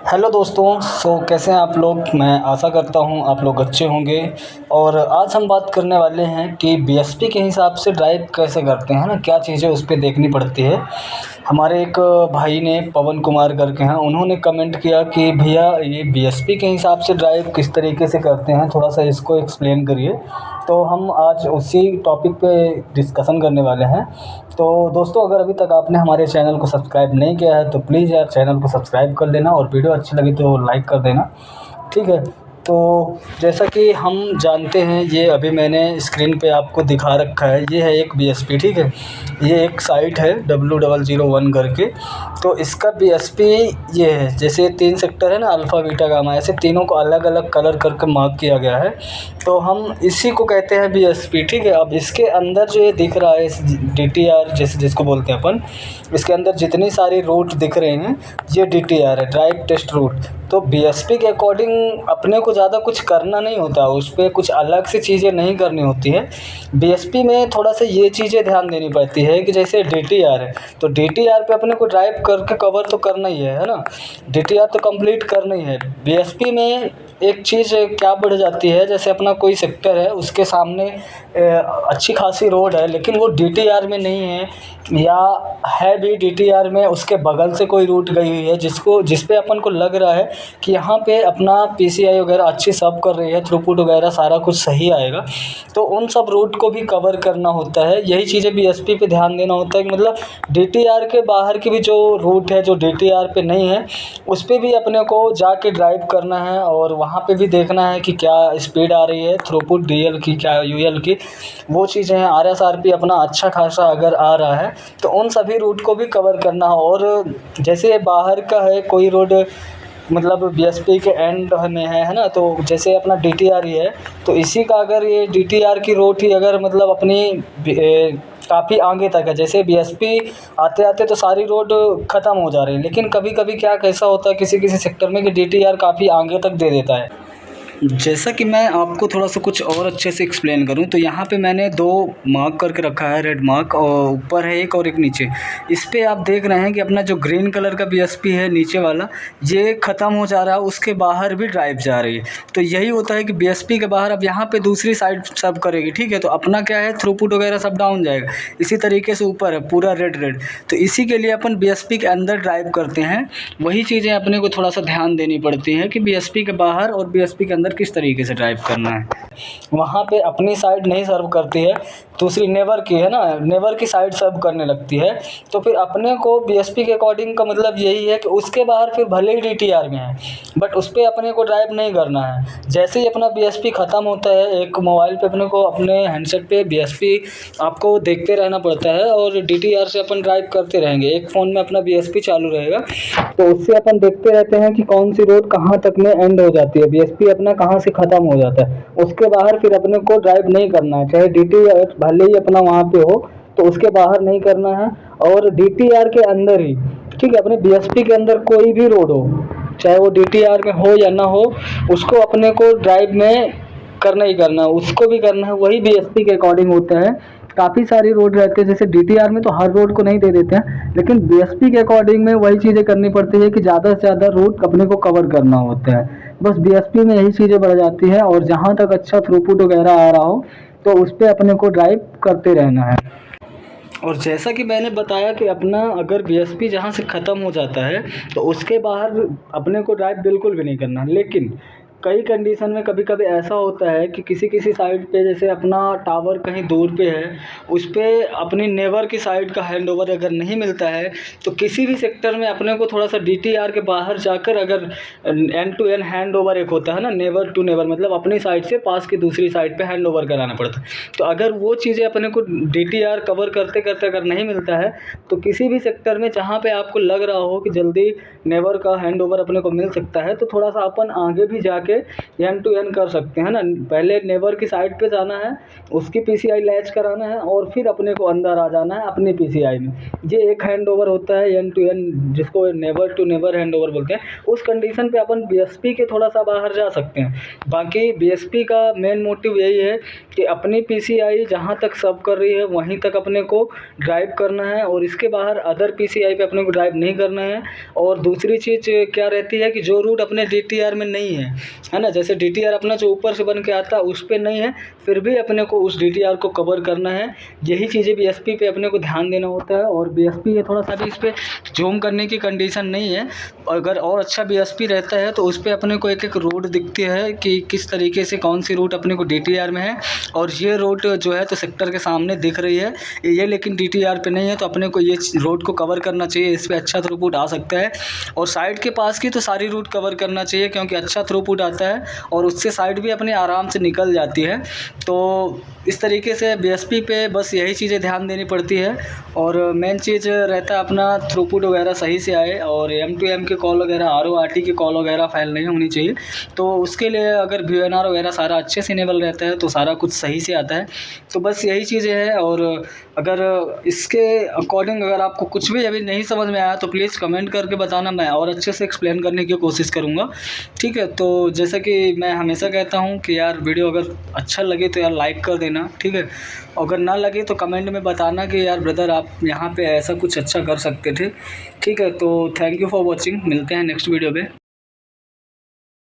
Hello दोस्तों। कैसे हैं आप लोग। मैं आशा करता हूं आप लोग अच्छे होंगे। और आज हम बात करने वाले हैं कि बीएसपी के हिसाब से ड्राइव कैसे करते हैं ना, क्या चीज़ें उस पे देखनी पड़ती है। हमारे एक भाई ने पवन कुमार करके हैं, उन्होंने कमेंट किया कि भैया ये बीएसपी के हिसाब से ड्राइव किस तरीके से करते हैं, थोड़ा सा इसको एक्सप्लेन करिए। तो हम आज उसी टॉपिक पे डिस्कशन करने वाले हैं। तो दोस्तों, अगर अभी तक आपने हमारे चैनल को सब्सक्राइब नहीं किया है तो प्लीज़ यार चैनल को सब्सक्राइब कर लेना और वीडियो अच्छी लगी तो लाइक कर देना, ठीक है। तो जैसा कि हम जानते हैं, ये अभी मैंने स्क्रीन पे आपको दिखा रखा है, ये है एक बीएसपी, ठीक है। ये एक साइट है W001 करके। तो इसका बीएसपी ये है, जैसे 3 सेक्टर है ना, अल्फ़ा बीटा गामा, ऐसे तीनों को अलग अलग कलर करके मार्क किया गया है। तो हम इसी को कहते हैं बीएसपी, ठीक है। अब इसके अंदर जो ये दिख रहा है, इस DTR जैसे जिसको बोलते हैं अपन, इसके अंदर जितनी सारी रूट दिख रहे हैं ये DTR है, ड्राइव टेस्ट रूट। तो बीएसपी के अकॉर्डिंग अपने को ज़्यादा कुछ करना नहीं होता, उस पर कुछ अलग से चीज़ें नहीं करनी होती है। बीएसपी में थोड़ा सा ये चीज़ें ध्यान देनी पड़ती है कि जैसे DTR है, तो DTR पे अपने को ड्राइव करके कवर तो करना ही है ना। DTR तो कंप्लीट करना ही है। बीएसपी में एक चीज़ क्या बढ़ जाती है, जैसे अपना कोई सेक्टर है, उसके सामने अच्छी खासी रोड है लेकिन वो DTR में नहीं है, या है भी DTR में, उसके बगल से कोई रूट गई हुई है जिस पे अपन को लग रहा है कि यहाँ पे अपना PCI वगैरह अच्छी सर्व कर रही है, थ्रूपुट वगैरह सारा कुछ सही आएगा, तो उन सब रूट को भी कवर करना होता है। यही चीज़ें बीएसपी पे ध्यान देना होता है कि मतलब DTR के बाहर की भी जो रूट है जो DTR पे नहीं है, उस पर भी अपने को जाके ड्राइव करना है और वहाँ पे भी देखना है कि क्या स्पीड आ रही है, थ्रूपुट DL की क्या UL की, वो चीज़ें हैं। RSRP अपना अच्छा खासा अगर आ रहा है तो उन सभी रूट को भी कवर करना है। और जैसे बाहर का है कोई रोड, मतलब बीएसपी के एंड में है ना, तो जैसे अपना DTR ही है, तो इसी का अगर ये DTR की रोड ही अगर मतलब अपनी काफ़ी आगे तक है, जैसे बीएसपी आते आते तो सारी रोड ख़त्म हो जा रही है, लेकिन कभी कभी क्या कैसा होता है किसी किसी सेक्टर में कि DTR काफ़ी आगे तक दे देता है। जैसा कि मैं आपको थोड़ा सा कुछ और अच्छे से एक्सप्लेन करूं, तो यहाँ पे मैंने 2 मार्क करके रखा है, रेड मार्क, और ऊपर है एक और एक नीचे। इस पे आप देख रहे हैं कि अपना जो ग्रीन कलर का बीएसपी है नीचे वाला, ये ख़त्म हो जा रहा है, उसके बाहर भी ड्राइव जा रही है। तो यही होता है कि बीएसपी के बाहर अब यहाँ पे दूसरी साइड सब करेगी, ठीक है। तो अपना क्या है, थ्रूपुट वगैरह सब डाउन जाएगा। इसी तरीके से ऊपर है पूरा रेड रेड, तो इसी के लिए अपन बीएसपी के अंदर ड्राइव करते हैं। वही चीज़ें अपने को थोड़ा सा ध्यान देनी पड़ती हैं कि बीएसपी के बाहर और बीएसपी के अंदर किस तरीके से ड्राइव करना है। वहाँ पे अपनी साइड नहीं सर्व करती है, दूसरी नेवर की है ना, नेवर की साइड सर्व करने लगती है। तो फिर अपने को बीएसपी के अकॉर्डिंग का मतलब यही है कि उसके बाहर फिर भले ही DTR में है बट उस पर अपने को ड्राइव नहीं करना है। जैसे ही अपना बीएसपी ख़त्म होता है, एक मोबाइल पे अपने को अपने हैंडसेट पे बीएसपी आपको देखते रहना पड़ता है और DTR से अपन ड्राइव करते रहेंगे। एक फ़ोन में अपना बीएसपी चालू रहेगा, तो उससे अपन देखते रहते हैं कि कौन सी रोड कहाँ तक में एंड हो जाती है, बीएसपी अपना कहाँ से ख़त्म हो जाता है। उसके बाहर फिर अपने को ड्राइव नहीं करना है, चाहे DTR भले ही अपना वहाँ पे हो, तो उसके बाहर नहीं करना है। और DTR के अंदर ही, ठीक है, अपने बीएसपी के अंदर कोई भी रोड हो, चाहे वो DTR में हो या ना हो, उसको अपने को ड्राइव में करना ही करना है, उसको भी करना है। वही बीएसपी के अकॉर्डिंग होता है। काफ़ी सारी रोड रहती है, जैसे DTR में तो हर रोड को नहीं दे देते हैं, लेकिन बीएसपी के अकॉर्डिंग में वही चीज़ें करनी पड़ती है कि ज़्यादा से ज़्यादा रोड अपने को कवर करना होता है। बस बीएसपी में यही चीज़ें बढ़ जाती है। और जहाँ तक अच्छा थ्रूपुट वगैरह आ रहा हो तो उस पर अपने को ड्राइव करते रहना है। और जैसा कि मैंने बताया कि अपना अगर बीएसपी जहाँ से ख़त्म हो जाता है तो उसके बाहर अपने को ड्राइव बिल्कुल भी नहीं करना। लेकिन कई कंडीशन में कभी कभी ऐसा होता है कि किसी किसी साइड पे, जैसे अपना टावर कहीं दूर पे है, उस पर अपनी नेवर की साइड का हैंड ओवर अगर नहीं मिलता है, तो किसी भी सेक्टर में अपने को थोड़ा सा DTR के बाहर जाकर अगर end to end hand over एक होता है ना, नेवर टू नेवर, मतलब अपनी साइड से पास की दूसरी साइड पे हैंड ओवर कराना पड़ता है। तो अगर वो चीज़ें अपने को DTR कवर करते करते अगर नहीं मिलता है, तो किसी भी सेक्टर में जहाँ पे आपको लग रहा हो कि जल्दी नेवर का हैंड ओवर अपने को मिल सकता है, तो थोड़ा सा अपन आगे भी जाके के एन टू एन कर सकते हैं ना। पहले नेबर की साइड पे जाना है, उसकी PCI लैच कराना है और फिर अपने को अंदर आ जाना है अपनी PCI में। ये एक हैंड ओवर होता है एन टू एन, जिसको neighbour to neighbour hand over बोलते हैं। उस कंडीशन पे अपन BSP के थोड़ा सा बाहर जा सकते हैं। बाकी BSP का मेन मोटिव यही है कि अपनी PCI जहाँ तक सर्व कर रही है वहीं तक अपने को ड्राइव करना है और इसके बाहर अदर PCI पे अपने को ड्राइव नहीं करना है। और दूसरी चीज़ क्या रहती है कि जो रूट अपने DTR में नहीं है ना, जैसे DTR अपना जो ऊपर से बन के आता है उस पर नहीं है, फिर भी अपने को उस DTR को कवर करना है। यही चीज़ें BSP पे अपने को ध्यान देना होता है। और BSP ये थोड़ा सा भी इस पर जूम करने की कंडीशन नहीं है। अगर और अच्छा BSP रहता है तो उस पर अपने को एक एक रूट दिखती है कि किस तरीके से कौन सी रूट अपने को DTR में है, और ये रूट जो है तो सेक्टर के सामने दिख रही है ये, लेकिन DTR पे नहीं है, तो अपने को ये रोड को कवर करना चाहिए। इस पर अच्छा थ्रूपुट आ सकता है। और साइड के पास की तो सारी रूट कवर करना चाहिए क्योंकि अच्छा थ्रूपुट आता है और उससे साइड भी अपने आराम से निकल जाती है। तो इस तरीके से BSP पे बस यही चीज़ें ध्यान देनी पड़ती है। और मेन चीज़ रहता है अपना थ्रूपुट वगैरह सही से आए, और M2M के कॉल वगैरह RORT की कॉल वगैरह फेल नहीं होनी चाहिए। तो उसके लिए अगर VNR वगैरह सारा अच्छे से इनेबल रहता है तो सारा कुछ सही से आता है। तो बस यही चीज़ें हैं। और अगर इसके अकॉर्डिंग अगर आपको कुछ भी अभी नहीं समझ में आया तो प्लीज़ कमेंट करके बताना, मैं और अच्छे से एक्सप्लेन करने की कोशिश करूँगा। ठीक है, तो जैसा कि मैं हमेशा कहता हूँ कि यार वीडियो अगर अच्छा लगे तो यार लाइक कर देना। ठीक है, अगर ना लगे तो कमेंट में बताना कि यार ब्रदर आप यहाँ पे ऐसा कुछ अच्छा कर सकते थे। ठीक है, तो थैंक यू फॉर वॉचिंग, मिलते हैं नेक्स्ट वीडियो पे।